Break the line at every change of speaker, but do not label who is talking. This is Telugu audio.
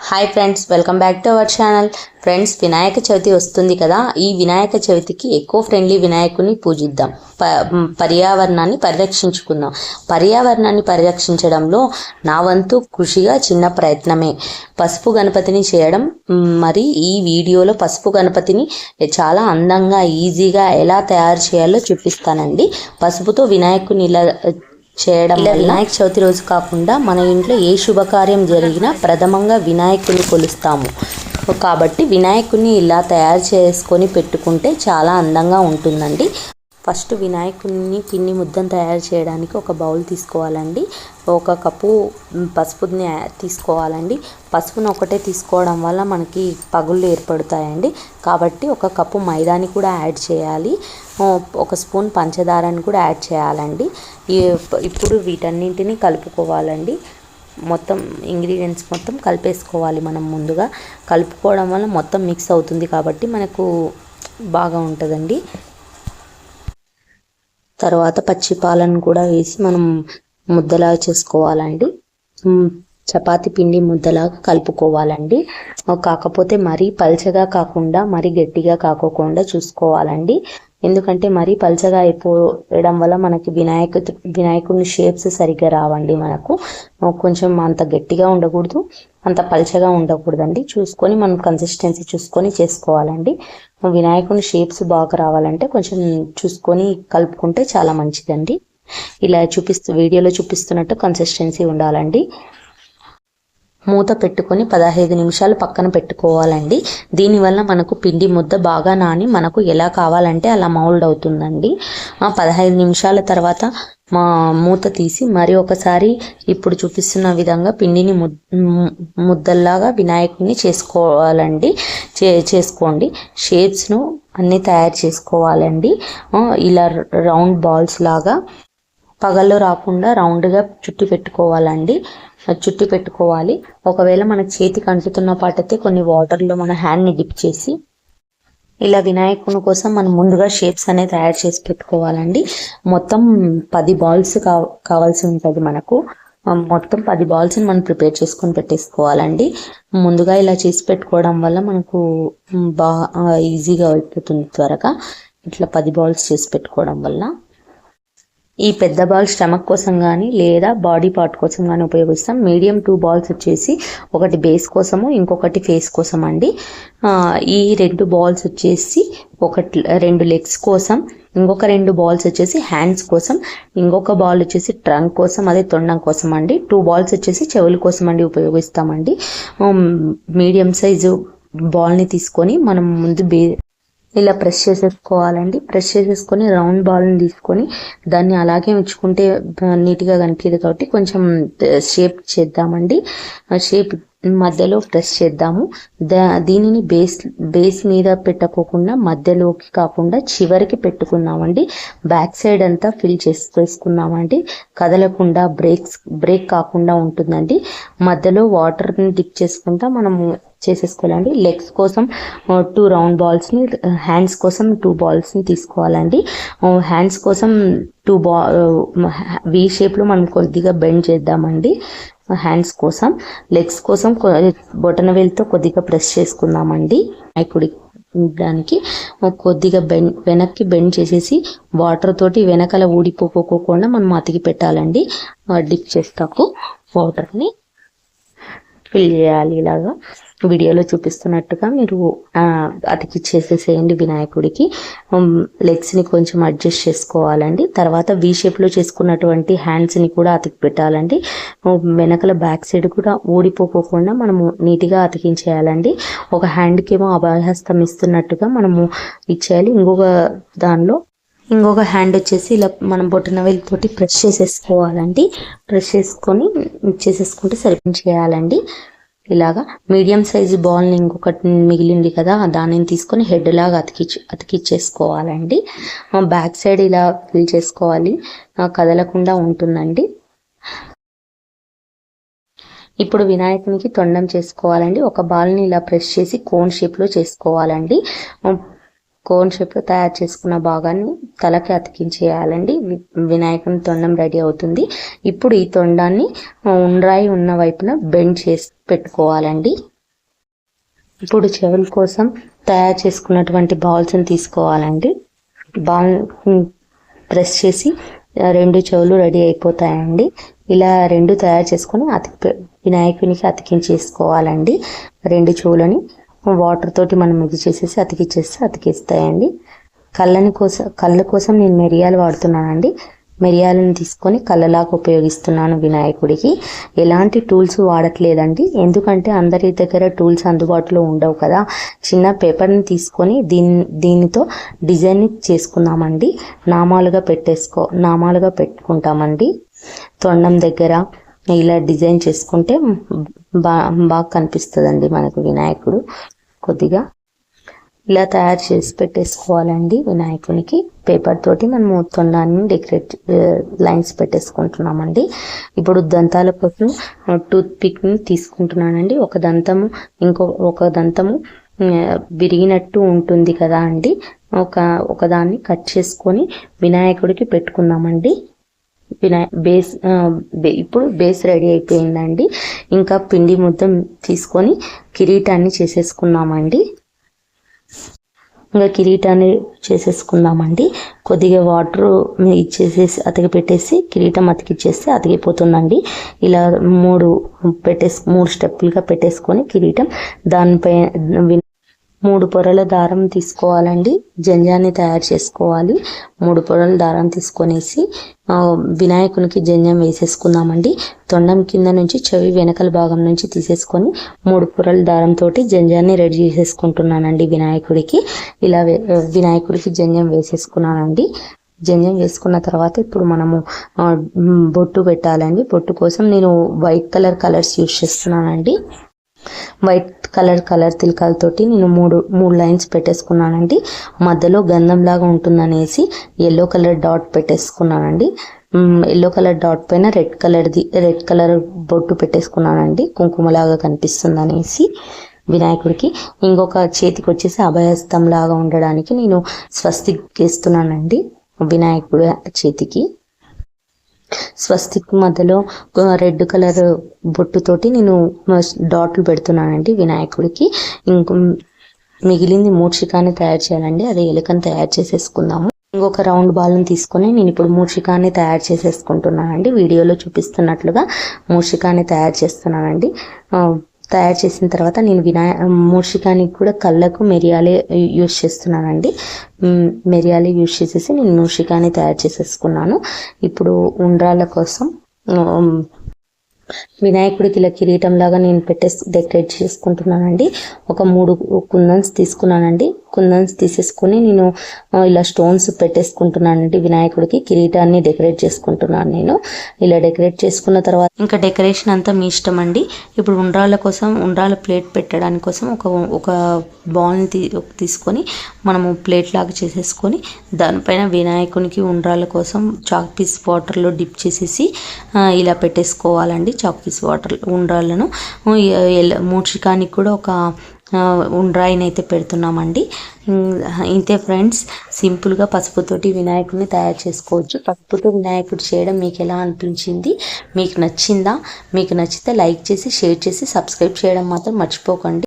Hi friends, welcome back to our channel. Friends, Vinayaka Chavithi వస్తుంది కదా. ఈ వినాయక చవితికి ఎకో ఫ్రెండ్లీ వినాయకుని పూజిద్దాం, పర్యావరణాన్ని పరిరక్షించుకుందాం. పర్యావరణాన్ని పరిరక్షించడంలో నా వంతు కృషిగా చిన్న ప్రయత్నమే పసుపు గణపతిని చేయడం. మరి ఈ వీడియోలో పసుపు గణపతిని చాలా అందంగా ఈజీగా ఎలా తయారు చేయాలో చూపిస్తానండి. పసుపుతో వినాయకుని ఇలా చేయడం వల్ల వినాయక చవితి రోజు కాకుండా మన ఇంట్లో ఏ శుభకార్యం జరిగినా ప్రథమంగా వినాయకుని కొలుస్తాము. కాబట్టి వినాయకుని ఇలా తయారు చేసుకొని పెట్టుకుంటే చాలా అందంగా ఉంటుందండి. ఫస్ట్ వినాయకుని పిండి ముద్దను తయారు చేయడానికి ఒక బౌల్ తీసుకోవాలండి. ఒక కప్పు పసుపుని తీసుకోవాలండి. పసుపును ఒకటే తీసుకోవడం వల్ల మనకి పగుళ్ళు ఏర్పడతాయండి. కాబట్టి ఒక కప్పు మైదాని కూడా యాడ్ చేయాలి. ఒక స్పూన్ పంచదారని కూడా యాడ్ చేయాలండి. ఇప్పుడు వీటన్నింటినీ కలుపుకోవాలండి. మొత్తం ఇంగ్రీడియంట్స్ మొత్తం కలిపేసుకోవాలి. మనం ముందుగా కలుపుకోవడం వల్ల మొత్తం మిక్స్ అవుతుంది కాబట్టి మనకు బాగా ఉంటుందండి. తర్వాత పచ్చి పాలను కూడా వేసి మనం ముద్దలాగా చేసుకోవాలండి. చపాతి పిండి ముద్దలాగా కలుపుకోవాలండి. కాకపోతే మరీ పల్చగా కాకుండా మరీ గట్టిగా కాకోకుండా చూసుకోవాలండి. ఎందుకంటే మరీ పల్చగా అయిపోవడం వల్ల మనకి వినాయకుని షేప్స్ సరిగ్గా రావండి. మనకు కొంచెం అంత గట్టిగా ఉండకూడదు, అంత పల్చగా ఉండకూడదండి. చూసుకొని మనం కన్సిస్టెన్సీ చూసుకొని చేసుకోవాలండి. వినాయకుని షేప్స్ బాగా రావాలంటే కొంచెం చూసుకొని కలుపుకుంటే చాలా మంచిదండి. ఇలా వీడియోలో చూపిస్తున్నట్టు కన్సిస్టెన్సీ ఉండాలండి. మూత పెట్టుకొని 15 నిమిషాలు పక్కన పెట్టుకోవాలండి. దీనివల్ల మనకు పిండి ముద్ద బాగా నాని మనకు ఎలా కావాలంటే అలా మౌల్డ్ అవుతుందండి. 15 నిమిషాల తర్వాత మూత తీసి మరి ఒకసారి ఇప్పుడు చూపిస్తున్న విధంగా పిండిని ముద్దల్లాగా వినాయకుడిని చేసుకోవాలండి. చేసుకోండి. షేప్స్ను అన్నీ తయారు చేసుకోవాలండి. ఇలా రౌండ్ బాల్స్ లాగా పగల్లో రాకుండా రౌండ్గా చుట్టి పెట్టుకోవాలండి. చుట్టి పెట్టుకోవాలి. ఒకవేళ మన చేతికి అంటుతున్న పాటైతే కొన్ని వాటర్లో మన హ్యాండ్ని డిప్ చేసి ఇలా వినాయకుని కోసం మనం ముందుగా షేప్స్ అనేది తయారు చేసి పెట్టుకోవాలండి. మొత్తం 10 బాల్స్ కావాల్సి ఉంటుంది మనకు. మొత్తం 10 బాల్స్ని మనం ప్రిపేర్ చేసుకొని పెట్టేసుకోవాలండి. ముందుగా ఇలా చేసి పెట్టుకోవడం వల్ల మనకు బాగా ఈజీగా అయిపోతుంది త్వరగా. ఇట్లా 10 బాల్స్ చేసి పెట్టుకోవడం వల్ల ఈ పెద్ద బాల్ స్టమక్ కోసం కానీ లేదా బాడీ పార్ట్ కోసం కానీ ఉపయోగిస్తాం. మీడియం 2 బాల్స్ వచ్చేసి ఒకటి బేస్ కోసము, ఇంకొకటి ఫేస్ కోసం అండి. ఈ 2 బాల్స్ వచ్చేసి 2 లెగ్స్ కోసం, ఇంకొక 2 బాల్స్ వచ్చేసి హ్యాండ్స్ కోసం, ఇంకొక బాల్ వచ్చేసి ట్రంక్ కోసం, అదే తొండం కోసం అండి. 2 బాల్స్ వచ్చేసి చెవుల కోసం అండి ఉపయోగిస్తామండి. మీడియం సైజు బాల్ని తీసుకొని మనం ముందు ఇలా ప్రెస్ చేసేసుకోవాలండి. ప్రెస్ చేసేసుకొని రౌండ్ బాల్ని తీసుకొని దాన్ని అలాగే ఉంచుకుంటే నీట్గా కనిపించదు కాబట్టి కొంచెం షేప్ చేద్దామండి. షేప్ మధ్యలో ప్రెస్ చేద్దాము. దీనిని బేస్ మీద పెట్టకోకుండా మధ్యలోకి కాకుండా చివరికి పెట్టుకున్నామండి. బ్యాక్ సైడ్ అంతా ఫిల్ చేసుకున్నామండి. కదలకుండా బ్రేక్ కాకుండా ఉంటుందండి. మధ్యలో వాటర్ని డిప్ చేసుకుంటా మనము చేసేసుకోవాలండి. లెగ్స్ కోసం 2 రౌండ్ బాల్స్ని, హ్యాండ్స్ కోసం 2 బాల్స్ని తీసుకోవాలండి. హ్యాండ్స్ కోసం వి షేప్లో మనం కొద్దిగా బెండ్ చేద్దామండి. హ్యాండ్స్ కోసం, లెగ్స్ కోసం బొటన వేలుతో కొద్దిగా ప్రెస్ చేసుకుందామండి. నాయకుడి దానికి కొద్దిగా వెనక్కి బెండ్ చేసేసి వాటర్ తోటి వెనకాల ఊడిపోకోకుండా మనం అతికి పెట్టాలండి. డిప్ చేస్తాకు వాటర్ని ఫిల్ చేయాలి. ఇలాగా వీడియోలో చూపిస్తున్నట్టుగా మీరు అతికి చేసేసేయండి వినాయకుడికి. లెగ్స్ని కొంచెం అడ్జస్ట్ చేసుకోవాలండి. తర్వాత వి షేప్లో చేసుకున్నటువంటి హ్యాండ్స్ని కూడా అతికి పెట్టాలండి. వెనకల బ్యాక్ సైడ్ కూడా ఊడిపోకోకుండా మనము నీట్గా అతికించేయాలండి. ఒక హ్యాండ్కి ఏమో అభయహస్తం ఇస్తున్నట్టుగా మనము ఇచ్చేయాలి. ఇంకొక హ్యాండ్ వచ్చేసి ఇలా మనం బొటన వేలుతోటి ప్రెస్ చేసేసుకోవాలండి. ప్రెస్ చేసుకొని చేసేసుకుంటే సరిపోయి చేయాలండి. ఇలాగా మీడియం సైజు బాల్ని ఇంకొకటి మిగిలింది కదా, దానిని తీసుకొని హెడ్ లాగా అతికిచ్చేసుకోవాలండి. బ్యాక్ సైడ్ ఇలా ఫిల్ చేసుకోవాలి, కదలకుండా ఉంటుందండి. ఇప్పుడు వినాయకునికి తొండం చేసుకోవాలండి. ఒక బాల్ని ఇలా ప్రెస్ చేసి కోన్ షేప్లో చేసుకోవాలండి. కోన్ షేప్లో తయారు చేసుకున్న భాగాన్ని తలకి అతికించేయాలండి. వినాయకుని తొండం రెడీ అవుతుంది. ఇప్పుడు ఈ తొండాన్ని ఉండ్రాయి ఉన్న వైపున బెండ్ చేసి పెట్టుకోవాలండి. ఇప్పుడు చెవుల కోసం తయారు చేసుకున్నటువంటి బాల్స్ని తీసుకోవాలండి. బాల్ ప్రెస్ చేసి 2 చెవులు రెడీ అయిపోతాయండి. ఇలా 2 తయారు చేసుకొని వినాయకునికి అతికించేసుకోవాలండి. 2 చెవులని వాటర్ తోటి మనం ఇది చేసేసి అతికిస్తాయండి. కళ్ళ కోసం నేను మిరియాలు వాడుతున్నానండి. మిరియాలను తీసుకొని కళ్ళలాగా ఉపయోగిస్తున్నాను వినాయకుడికి. ఎలాంటి టూల్స్ వాడట్లేదండి, ఎందుకంటే అందరి దగ్గర టూల్స్ అందుబాటులో ఉండవు కదా. చిన్న పేపర్ని తీసుకొని దీనితో డిజైన్ చేసుకుందామండి. నామాలుగా పెట్టుకుంటామండి. తొండం దగ్గర ఇలా డిజైన్ చేసుకుంటే బాగా కనిపిస్తుందండి మనకు వినాయకుడు. కొద్దిగా ఇలా తయారు చేసి పెట్టేసుకోవాలండి వినాయకునికి. పేపర్ తోటి మనము తొండాన్ని లైన్స్ పెట్టేసుకుంటున్నామండి. ఇప్పుడు దంతాల కోసం టూత్ పిక్ని తీసుకుంటున్నానండి. ఒక దంతము విరిగినట్టు ఉంటుంది కదా అండి, ఒకదాన్ని కట్ చేసుకొని వినాయకుడికి పెట్టుకుందామండి. ఇప్పుడు బేస్ రెడీ అయిపోయిందండి. ఇంకా పిండి ముద్ద తీసుకొని కిరీటాన్ని చేసేసుకున్నామండి. ఇంకా కిరీటాన్ని చేసేసుకుందామండి. కొద్దిగా వాటర్ ఇచ్చేసేసి అతికి కిరీటం అతికిచ్చేస్తే అతికిపోతుందండి. ఇలా 3 స్టెప్పులుగా పెట్టేసుకొని కిరీటం దానిపై 3 పొరల దారం తీసుకోవాలండి. జంజాన్ని తయారు చేసుకోవాలి. 3 పొరల దారం తీసుకొనేసి వినాయకునికి జంజం వేసేసుకుందామండి. తొండం కింద నుంచి చెవి వెనకల భాగం నుంచి తీసేసుకొని 3 పొరల దారంతో జంజాన్ని రెడీ చేసేసుకుంటున్నానండి వినాయకుడికి. ఇలా వినాయకుడికి జంజం వేసేసుకున్నానండి. జంజం వేసుకున్న తర్వాత ఇప్పుడు మనము బొట్టు పెట్టాలండి. బొట్టు కోసం నేను వైట్ కలర్స్ యూజ్ చేస్తున్నానండి. వైట్ కలర్ తిలకాలతోటి నేను 3 లైన్స్ పెట్టేసుకున్నానండి. మధ్యలో గంధం లాగా ఉంటుందనేసి ఎల్లో కలర్ డాట్ పెట్టేసుకున్నానండి. ఎల్లో కలర్ డాట్ పైన రెడ్ కలర్ బొట్టు పెట్టేసుకున్నానండి, కుంకుమలాగా కనిపిస్తుంది అనేసి వినాయకుడికి. ఇంకొక చేతికి వచ్చేసి అభయహస్తం లాగా ఉండడానికి నేను స్వస్తిక్ వేస్తున్నానండి వినాయకుడి చేతికి. స్వస్తిక్ మధ్యలో రెడ్ కలర్ బొట్టుతోటి నేను డాట్లు పెడుతున్నానండి వినాయకుడికి. మిగిలింది మూషికాన్ని తయారు చేయాలండి. అదే ఎలుకని తయారు చేసేసుకుందాము. ఇంకొక రౌండ్ బాల్ని తీసుకొని నేను ఇప్పుడు మూషికాన్ని తయారు చేసేసుకుంటున్నానండి. వీడియోలో చూపిస్తున్నట్లుగా మూషికాన్ని తయారు చేస్తున్నానండి. తయారు చేసిన తర్వాత నేను మూషికానికి కూడా కళ్ళకు మిరియాలే యూజ్ చేస్తున్నానండి. మిరియాలు యూజ్ చేసేసి నేను మూషికాన్ని తయారు చేసేసుకున్నాను. ఇప్పుడు ఉండ్రాళ్ళ కోసం వినాయకుడికి ఇలా కిరీటం లాగా నేను డెకరేట్ చేసుకుంటున్నానండి. ఒక 3 కుందన్స్ తీసుకున్నానండి. కుందన్స్ తీసేసుకొని నేను ఇలా స్టోన్స్ పెట్టేసుకుంటున్నానండి. వినాయకుడికి కిరీటాన్ని డెకరేట్ చేసుకుంటున్నాను నేను. ఇలా డెకరేట్ చేసుకున్న తర్వాత ఇంకా డెకరేషన్ అంతా మీ ఇష్టం అండి. ఇప్పుడు ఉండ్రాళ్ళ ప్లేట్ పెట్టడానికి కోసం ఒక బాల్ని తీసుకొని మనము ప్లేట్ లాగా చేసేసుకొని దానిపైన వినాయకునికి ఉండ్రాళ్ళ కోసం చాక్ పీస్ వాటర్లో డిప్ చేసేసి ఇలా పెట్టేసుకోవాలండి. చాక్ పీస్ వాటర్ ఉండ్రాళ్ళను. మూషికానికి కూడా ఒక ఉండ్రాయిని అయితే పెడుతున్నామండి. ఇంతే ఫ్రెండ్స్, సింపుల్గా పసుపుతోటి వినాయకుడిని తయారు చేసుకోవచ్చు. పసుపుతో వినాయకుడు చేయడం మీకు ఎలా అనిపించింది? మీకు నచ్చిందా? మీకు నచ్చితే లైక్ చేసి, షేర్ చేసి, సబ్స్క్రైబ్ చేయడం మాత్రం మర్చిపోకండి.